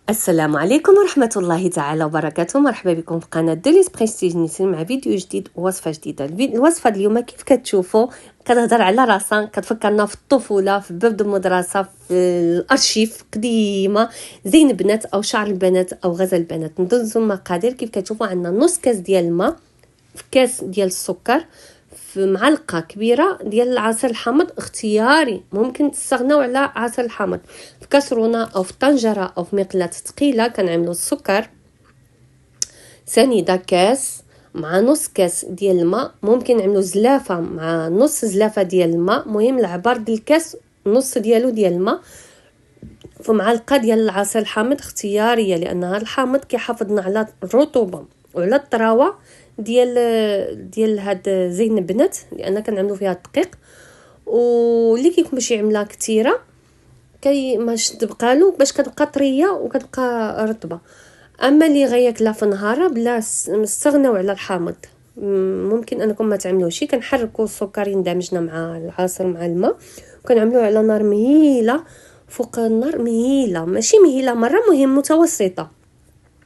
السلام عليكم ورحمة الله تعالى وبركاته. مرحبا بكم في قناة ديليس بريستيج نيسين مع فيديو جديد ووصفة جديدة. الوصفة اليوم كيف كتشوفوا كتهضر على راسها، كتفكرنا في الطفولة، في باب المدرسة، في الارشيف قديمة، زين البنات او شعر البنات او غزل البنات. ندوزو المقادير. كيف كتشوفوا عندنا نص كاس ديال الماء، في كاس ديال السكر، في معلقه كبيره ديال العسل الحامض اختياري، ممكن تستغناو على عسل الحامض. في كاسرونه او في طنجره او في مقلاة ثقيله كنعملوا السكر. سنيده كاس مع نص كاس ديال الماء، ممكن نعملوا زلافه مع نص زلافه ديال الماء، مهم العبار ديال الكاس نص ديالو ديال الماء. في معلقه ديال العسل الحامض اختياريه، لان هذا الحامض كيحافظنا على الرطوبه وعلى الطراوه ديال هاد زين البنات، لان كنعملوا فيها الدقيق. واللي كيكون باش يعملها كثيره كي ماش تبقى له باش كتبقى طريه وكتبقى رطبه. اما اللي غياكلها في نهار بلا نستغناو على الحامض، ممكن انكم ما تعملوش. كنحركوا السكر يندمجنا مع العسل مع الماء، وكنعملوه على نار مهيله، فوق النار مهيله، ماشي مهيله مره، مهم متوسطه،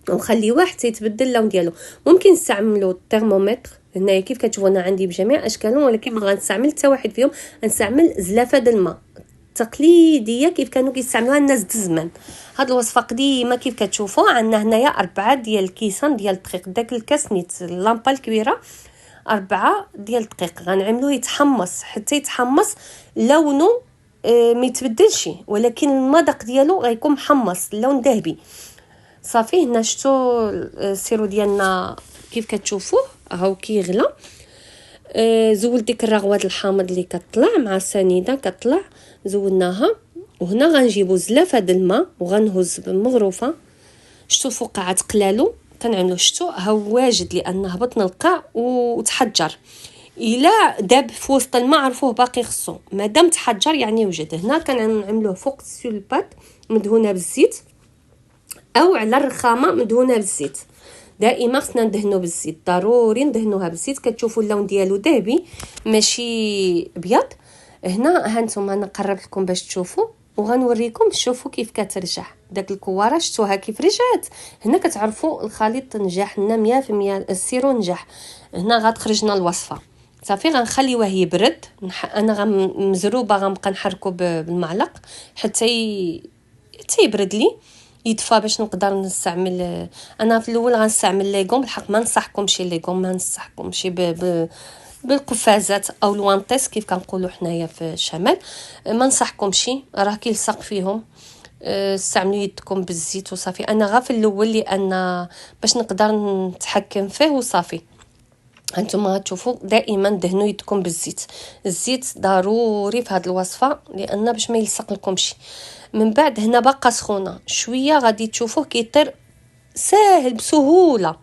ونخليوه حتى يتبدل اللون ديالو. ممكن نستعملوا الترمومتر هنايا كيف كتشوفوا، انا عندي بجميع اشكالهم، ولكن ما غنستعمل حتى واحد فيهم. نستعمل زلافه د الماء تقليديه كيف كانوا كيستعملوها الناس د زمان. هاد الوصفه قديمه. كيف كتشوفوا عندنا هنايا 4 ديال الكيسان ديال الدقيق، داك الكاس نيت اللامبه الكبيره 4 ديال الدقيق. غنعملوه يتحمص حتى يتحمص لونه، ما يتبدلش، ولكن المذاق ديالو غيكون محمص، اللون ذهبي صافي. هنا شفتوا السيرو ديالنا كيف كتشوفوه هاو كيغلى. زول ديك الرغوات الحامض اللي كطلع مع السنيده كطلع، زولناها. وهنا غنجيبو زلافه د الماء وغنهز بالمغروفه. شفتوا فقاعه قلالو كنعملو، شفتوا هاو واجد لان هبطنا القاع وتحجر. الا داب في وسط الماء عرفوه باقي خصو، مادام تحجر يعني وجد. هنا كنعملوه فوق السولبات مدهونه بالزيت، او على الرخامه مدهونه بالزيت. دائما خصنا ندهنو بالزيت، ضروري ندهنوها بالزيت. كتشوفوا اللون ديالو ذهبي ماشي ابيض. هنا هانتم انا قربت لكم باش تشوفوا، وغنوريكم. شوفوا كيف كترجع داك الكواره، شفتوها كيف رجعت. هنا كتعرفوا الخليط نجح لنا 100%، السيرو نجح. هنا غتخرجنا الوصفه صافي. غنخليوه يبرد. انا مزروبه غنبقى نحركو بالمعلق حتى يبرد لي، يدفى باش نقدر نستعمل. انا في الاول غنستعمل ليغوم، بالحق ما نصحكمش ليغوم، ما نصحكمش بالقفازات او الوانطيس كيف كنقولوا حنايا في الشمال. ما نصحكمش، راه كيلصق فيهم. استعملوا يدكم بالزيت وصافي. انا غا في الاول لان باش نقدر نتحكم فيه وصافي. انتم غتشوفوا دائما دهنوا يدكم بالزيت. الزيت ضروري في هذه الوصفه لان باش ما يلصق لكمش. من بعد هنا باقا سخونه شويه، غادي تشوفوه كيطير ساهل بسهوله.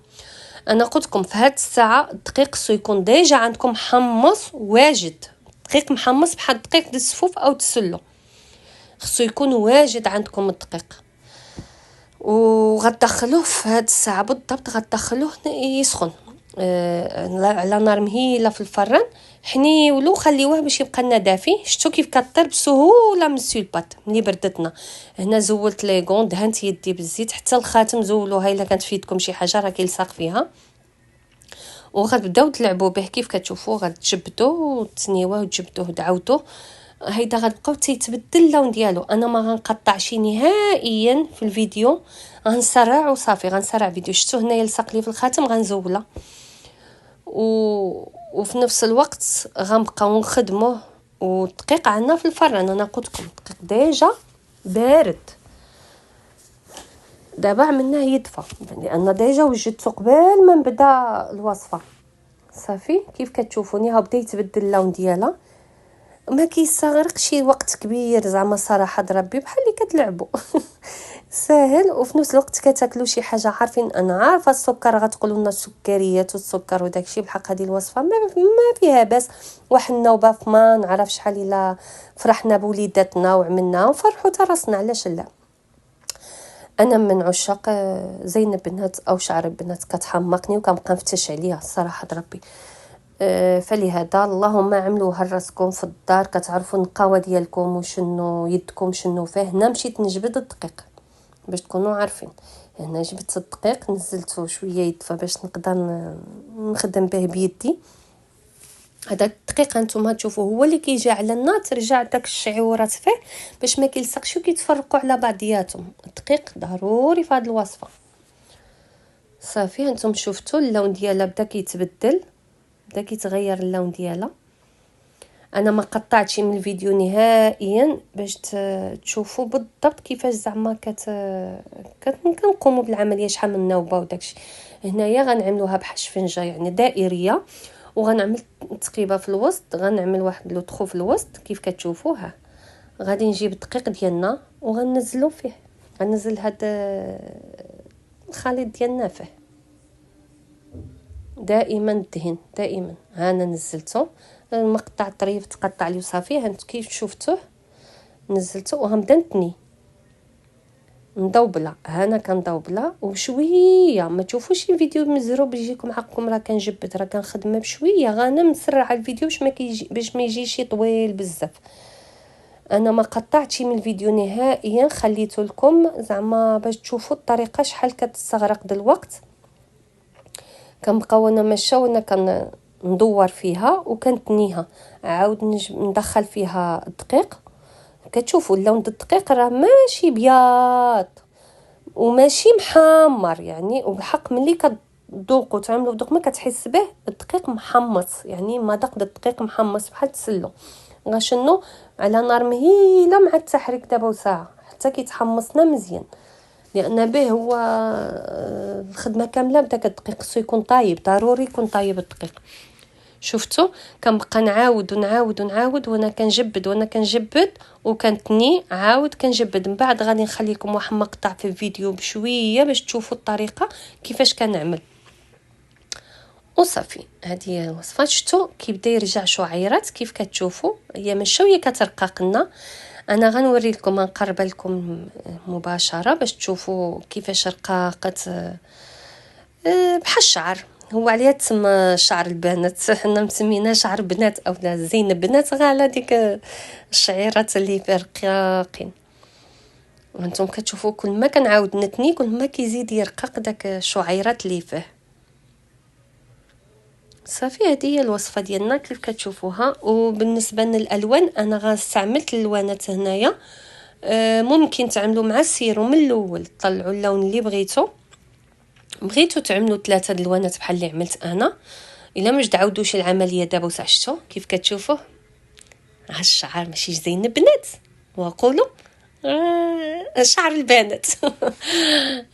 انا قلت لكم في هذه الساعه الدقيق خصو يكون ديجا عندكم محمص واجد. دقيق محمص بحال الدقيق ديال السفوف او تسلو، خصو يكون واجد عندكم الدقيق. وغتدخلوه في هذه الساعه بالضبط، غتدخلوه يسخن على نار مهيله في الفران. حنيولو خليوه باش يبقى لنا دافي. شفتوا كيف كطير بسهوله من السولبات ملي بردتنا. هنا زولت ليغون، دهنت يدي بالزيت، حتى الخاتم زولوها الا كانت في يدكم شي حاجه راه كيلصق فيها. وغتبداو تلعبوا به كيف كتشوفوا، غتجبدوه وتسنيوه وتجبدوه دعوتوه. هيدا غتبقاو تيتبدل اللون ديالو. انا ما غنقطعش نهائيا في الفيديو، غنسرع وصافي. غنسرع فيديو. شفتوا هنايا لصق لي في الخاتم، غنزوله وفي نفس الوقت غنبقاو نخدموه. والدقيق عندنا في الفران، انا قلت لكم الدقيق ديجا بارد، دابا عملناه يدفى لان ديجا وجدته قبل ما نبدا الوصفه صافي. كيف كتشوفوني ها بدا يتبدل اللون ديالها، ما كيستغرقش وقت كبير زعما صراحه ربي، بحال اللي كتلعبوا ساهل. وفي نفس الوقت كتاكلوا شي حاجه عارفين. انا عارفه السكر غتقولوا لنا السكريات والسكر وداكشي، بحق هذه الوصفه ما فيها باس. واحد النوبه ما نعرف شحال الا فرحنا بوليداتنا وعملنا وفرحوا حتى راسنا، علاش لا. انا من عشاق زين البنات او شعر البنات، كتحمقني وكنبقى نفتش عليها صراحه ربي. فلهذا اللهم عملوها لراسكم في الدار، كتعرفوا النقاوه ديالكم وشنو يدكم شنو فيه. هنا مشيت نجبد الدقيق باش تكونوا عارفين. هنا جبت الدقيق نزلته شويه يدفى باش نقدر نخدم به بيدي. هذا الدقيق هانتوما تشوفوا هو اللي كيجي على النار ترجع داك الشعيورات فيه باش ما كيلصقش وكيتفرقوا على بعضياتهم. الدقيق ضروري في هذه الوصفه. صافي هانتوما شفتوا اللون ديالها بدا كيتبدل، بدا كيتغير اللون ديالها. انا ما قطعتش من الفيديو نهائيا باش تشوفوا بالضبط كيفاش زعما كنقوموا بالعمليه، شحال من نوبه وداكشي. هنايا غنعملوها بحال شفنجه يعني دائريه، وغنعمل تقيبه في الوسط، غنعمل واحد لو طخو في الوسط كيف كتشوفوا. ها غادي نجيب الدقيق ديالنا وغنزلو فيه، غنزل هذا الخليط ديالنا فيه دائما الدهن دائما. ها انا نزلته المقطع طريف تقطع لي صافي. هانت كيف شفتوه نزلته وغنبدا نتني مدوبله. ها انا كندوبله وبشويه، ما تشوفوش الفيديو مزروب يجيكم حقكم راه كنجبد، راه كنخدم بشويه. غانا مسرعه الفيديو باش ما يجيش طويل بزاف. انا ما قطعتش من الفيديو نهائيا، خليته لكم زعما باش تشوفوا الطريقه شحال كتستغرق د الوقت. كنبقاو انا ماشيه وانا ندور فيها وكنتنيها، عاود ندخل فيها الدقيق. كتشوفوا اللون د الدقيق راه ماشي بياض وماشي محمر يعني، وبالحق ملي كتذوقوا تعملوا دوق ما كتحس به الدقيق محمص، يعني مذاق د الدقيق محمص بحال التسلو. غنشنو على نار مهيله مع التحريك دابا وساعه حتى كيتحمصنا مزيان، لان به هو الخدمه كامله بداك الدقيق خصو يكون طايب، ضروري يكون طايب الدقيق. شفتوا كنبقى نعاود ونعاود ونعاود وانا كنجبد وكنتني عاود كنجبد. من بعد غادي نخليكم واحد مقطع في الفيديو بشويه باش تشوفوا الطريقه كيفاش كنعمل. وصافي هذه هي الوصفه. شفتوا كيبدا يرجع شعيرات كيف كتشوفوا، هي من شويه كترقق لنا. انا غنوري لكم نقرب لكم مباشره باش تشوفوا كيفاش رقاقت بحال الشعر. هو عليها تسمى شعر البنات، حنا مسميناه شعر بنات اولا زين بنات، غا على ديك الشعيرات اللي فيه رقاقين. وانتم كتشوفوا كل ما كنعاود نتني كل ما كيزيد يرقق داك الشعيرات اللي فيه. صافي هذه هي الوصفه ديالنا كيف كتشوفوها. وبالنسبه للالوان انا غاستعملت الالوانات هنايا، ممكن تعملوا مع السيرو من الاول طلعوا اللون اللي بغيتو تعملوا 3 الوانات بحال اللي عملت انا. الا مش تعاودوش العمليه دابا وسعشتو كيف كتشوفوا. ها الشعر ماشي زين البنات وقولوا شعر البنات.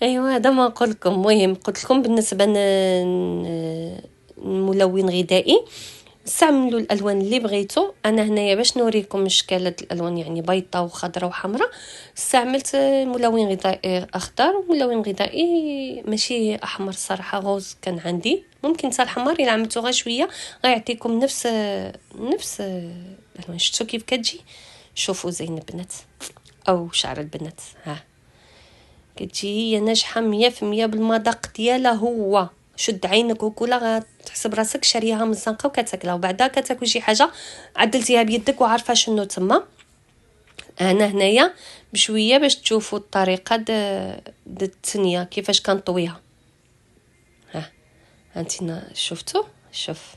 ايوا هذا ما نقول لكم. المهم قلت لكم بالنسبه ملون غذائي استعملوا الالوان اللي بغيتو. انا هنايا باش نوريكم اشكالات الالوان يعني بيضاء وخضراء وحمراء استعملت ملون غذائي اخضر وملون غذائي ماشي احمر. الصراحه غوز كان عندي، ممكن حتى الحمر الا عملتو غير شويه غيعطيكم نفس الالوان. شفتوا كيف كتجي؟ شوفوا زين البنات او شعر البنات. ها كتجي هي ناجحه 100% بالمذاق ديالها. هو شد عينك وكلها تحسب راسك شاريها من الزنقه وكتاكلها، وبعدا كتاكل شي حاجه عدلتيها بيدك وعارفه شنو تما. انا هنايا بشويه باش تشوفوا الطريقه د التنيه كيفاش كنطويها. ها هانتينا شفتوا؟ شوف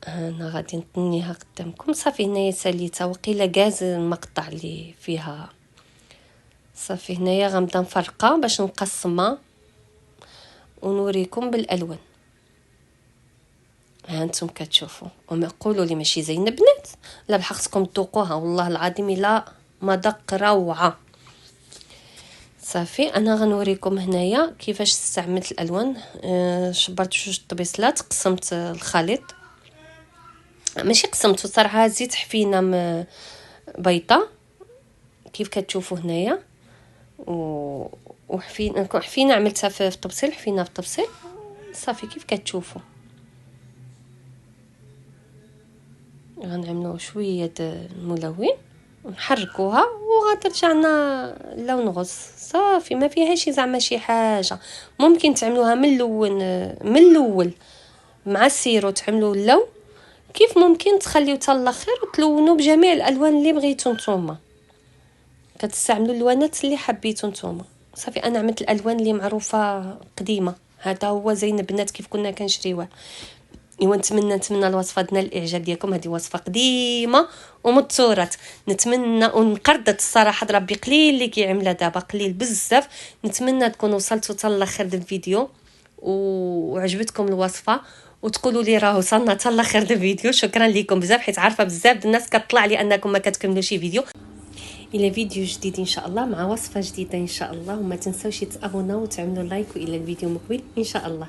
انا غادي نطنيها قدامكم. صافي هنايا ساليتها وقيله غاز المقطع اللي فيها. صافي هنايا غنبدا نفرقها باش نقسمها ونوريكم بالالوان. ها انتم كتشوفوا وما قولوا لي ماشي زين بنات، لا بحق خصكم تذوقوها والله العظيم الا مذاق روعه. صافي انا غنوريكم هنايا كيفاش استعملت الالوان. شبرت جوج طبيصلات، قسمت الخليط، ماشي قسمته صراحه، زيت حفينه بيضه كيف كتشوفوا هنايا، وحفينه عملتها في الطبسيل، حفينه في الطبسيل. صافي كيف كتشوفوا غنعملوا شويه الملون ونحركوها وغترجع لنا لون غوز. صافي ما فيهاش زعما شي حاجه. ممكن تعملوها من الاول مع السيرو تعملوا اللون، كيف ممكن تخليو حتى الاخر وتلونوا بجميع الالوان اللي بغيتو نتوما. كتستعملوا اللوانات اللي حبيتو نتوما. صافي انا عملت الالوان اللي معروفه قديمه. هذا هو زين البنات كيف كنا كنشريوه. ايوا نتمنى الوصفه دنا الاعجاب ديالكم. هذه وصفه قديمه ومتصورات. نتمنى ونقردت الصراحه ربي قليل اللي كيعملها دابا، قليل بزاف. نتمنى تكونوا وصلتوا حتى لاخر الفيديو وعجبتكم الوصفه، وتقولوا لي راه وصلنا حتى لاخر الفيديو. شكرا لكم بزاف، حيت عارفه بزاف الناس كطلع لي انكم ما كتكملوش فيديو. الى فيديو جديد ان شاء الله مع وصفه جديده ان شاء الله. وما تنساوش تابوناو وتعملوا لايك، والى الفيديو مقبل ان شاء الله.